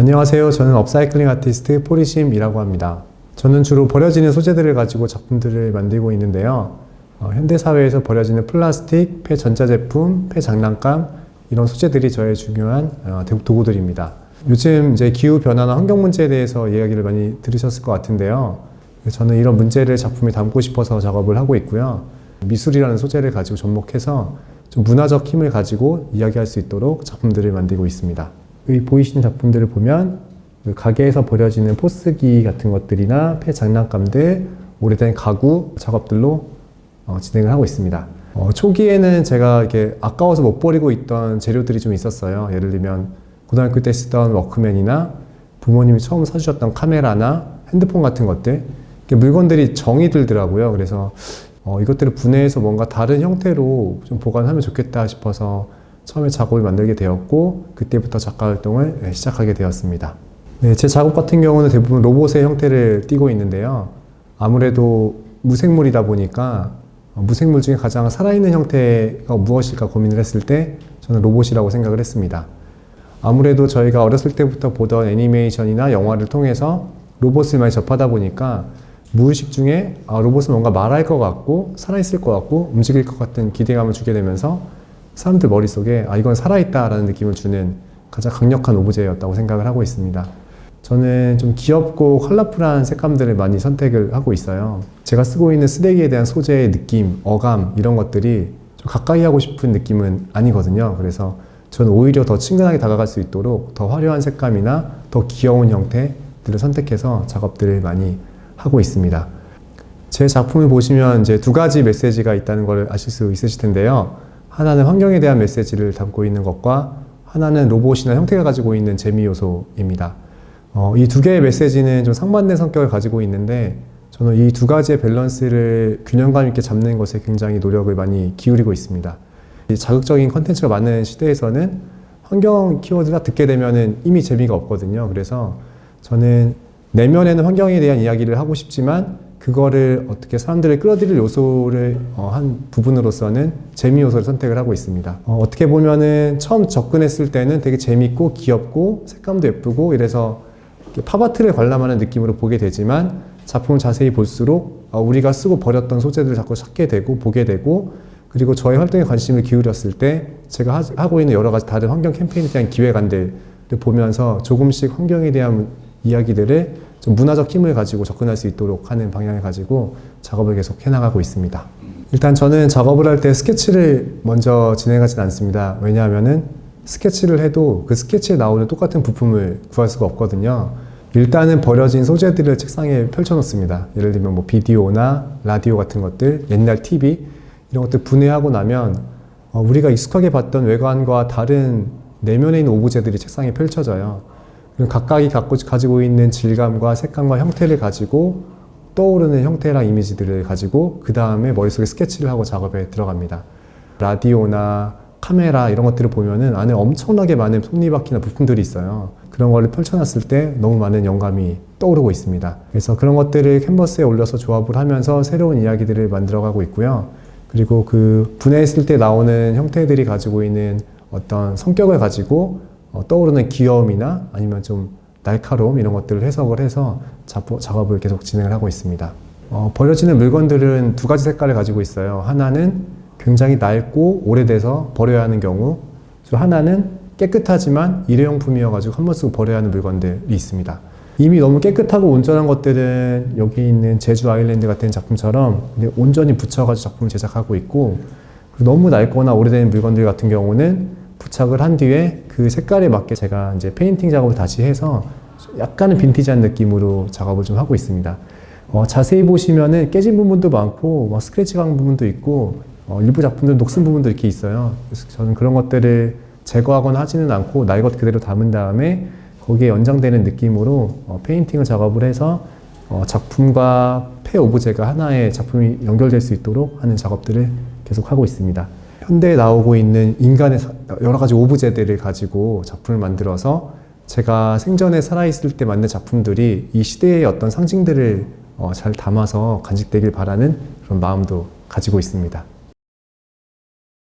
안녕하세요. 저는 업사이클링 아티스트 포리심이라고 합니다. 저는 주로 버려지는 소재들을 가지고 작품들을 만들고 있는데요. 현대사회에서 버려지는 플라스틱, 폐전자제품, 폐장난감 이런 소재들이 저의 중요한 도구들입니다. 요즘 이제 기후변화나 환경 문제에 대해서 이야기를 많이 들으셨을 것 같은데요. 저는 이런 문제를 작품에 담고 싶어서 작업을 하고 있고요. 미술이라는 소재를 가지고 접목해서 좀 문화적 힘을 가지고 이야기할 수 있도록 작품들을 만들고 있습니다. 여기 보이시는 작품들을 보면 가게에서 버려지는 포스기 같은 것들이나 폐장난감들, 오래된 가구 작업들로 진행을 하고 있습니다. 초기에는 제가 이렇게 아까워서 못 버리고 있던 재료들이 좀 있었어요. 예를 들면 고등학교 때 쓰던 워크맨이나 부모님이 처음 사주셨던 카메라나 핸드폰 같은 것들, 물건들이 정이 들더라고요. 그래서 이것들을 분해해서 뭔가 다른 형태로 좀 보관하면 좋겠다 싶어서 처음에 작업을 만들게 되었고, 그때부터 작가 활동을 시작하게 되었습니다. 네, 제 작업 같은 경우는 대부분 로봇의 형태를 띠고 있는데요. 아무래도 무생물이다 보니까 무생물 중에 가장 살아있는 형태가 무엇일까 고민을 했을 때 저는 로봇이라고 생각을 했습니다. 아무래도 저희가 어렸을 때부터 보던 애니메이션이나 영화를 통해서 로봇을 많이 접하다 보니까 무의식 중에 로봇은 뭔가 말할 것 같고 살아있을 것 같고 움직일 것 같은 기대감을 주게 되면서 사람들 머릿속에 이건 살아있다라는 느낌을 주는 가장 강력한 오브제였다고 생각을 하고 있습니다. 저는 좀 귀엽고 컬러풀한 색감들을 많이 선택을 하고 있어요. 제가 쓰고 있는 쓰레기에 대한 소재의 느낌, 어감 이런 것들이 좀 가까이 하고 싶은 느낌은 아니거든요. 그래서 저는 오히려 더 친근하게 다가갈 수 있도록 더 화려한 색감이나 더 귀여운 형태들을 선택해서 작업들을 많이 하고 있습니다. 제 작품을 보시면 이제 두 가지 메시지가 있다는 걸 아실 수 있으실 텐데요. 하나는 환경에 대한 메시지를 담고 있는 것과 하나는 로봇이나 형태가 가지고 있는 재미 요소입니다. 이 두 개의 메시지는 좀 상반된 성격을 가지고 있는데 저는 이 두 가지의 밸런스를 균형감 있게 잡는 것에 굉장히 노력을 많이 기울이고 있습니다. 이 자극적인 컨텐츠가 많은 시대에서는 환경 키워드가 듣게 되면은 이미 재미가 없거든요. 그래서 저는 내면에는 환경에 대한 이야기를 하고 싶지만 그거를 어떻게 사람들을 끌어들일 요소를 한 부분으로서는 재미 요소를 선택을 하고 있습니다. 어떻게 보면은 처음 접근했을 때는 되게 재밌고 귀엽고 색감도 예쁘고 이래서 팝아트를 관람하는 느낌으로 보게 되지만 작품을 자세히 볼수록 우리가 쓰고 버렸던 소재들을 자꾸 찾게 되고 보게 되고, 그리고 저의 활동에 관심을 기울였을 때 제가 하고 있는 여러 가지 다른 환경 캠페인에 대한 기획안들을 보면서 조금씩 환경에 대한 이야기들을 좀 문화적 힘을 가지고 접근할 수 있도록 하는 방향을 가지고 작업을 계속 해나가고 있습니다. 일단 저는 작업을 할 때 스케치를 먼저 진행하진 않습니다. 왜냐하면은 스케치를 해도 그 스케치에 나오는 똑같은 부품을 구할 수가 없거든요. 일단은 버려진 소재들을 책상에 펼쳐놓습니다. 예를 들면 뭐 비디오나 라디오 같은 것들, 옛날 TV 이런 것들 분해하고 나면 우리가 익숙하게 봤던 외관과 다른 내면에 있는 오브제들이 책상에 펼쳐져요. 각각이 가지고 있는 질감과 색감과 형태를 가지고 떠오르는 형태랑 이미지들을 가지고 그 다음에 머릿속에 스케치를 하고 작업에 들어갑니다. 라디오나 카메라 이런 것들을 보면은 안에 엄청나게 많은 톱니바퀴나 부품들이 있어요. 그런 거를 펼쳐놨을 때 너무 많은 영감이 떠오르고 있습니다. 그래서 그런 것들을 캔버스에 올려서 조합을 하면서 새로운 이야기들을 만들어가고 있고요. 그리고 그 분해했을 때 나오는 형태들이 가지고 있는 어떤 성격을 가지고 떠오르는 귀여움이나 아니면 좀 날카로움 이런 것들을 해석을 해서 작업을 계속 진행을 하고 있습니다. 버려지는 물건들은 두 가지 색깔을 가지고 있어요. 하나는 굉장히 낡고 오래돼서 버려야 하는 경우, 하나는 깨끗하지만 일회용품이어가지고 한 번 쓰고 버려야 하는 물건들이 있습니다. 이미 너무 깨끗하고 온전한 것들은 여기 있는 제주 아일랜드 같은 작품처럼 온전히 붙여가지고 작품을 제작하고 있고, 너무 낡거나 오래된 물건들 같은 경우는 부착을 한 뒤에 그 색깔에 맞게 제가 이제 페인팅 작업을 다시 해서 약간은 빈티지한 느낌으로 작업을 좀 하고 있습니다. 자세히 보시면은 깨진 부분도 많고 스크래치 간 부분도 있고 일부 작품들은 녹슨 부분도 이렇게 있어요. 그래서 저는 그런 것들을 제거하거나 하지는 않고 날 것 그대로 담은 다음에 거기에 연장되는 느낌으로 페인팅을 작업을 해서 작품과 폐 오브제가 하나의 작품이 연결될 수 있도록 하는 작업들을 계속 하고 있습니다. 현대에 나오고 있는 인간의 여러 가지 오브제들을 가지고 작품을 만들어서 제가 생전에 살아있을 때 만든 작품들이 이 시대의 어떤 상징들을 잘 담아서 간직되길 바라는 그런 마음도 가지고 있습니다.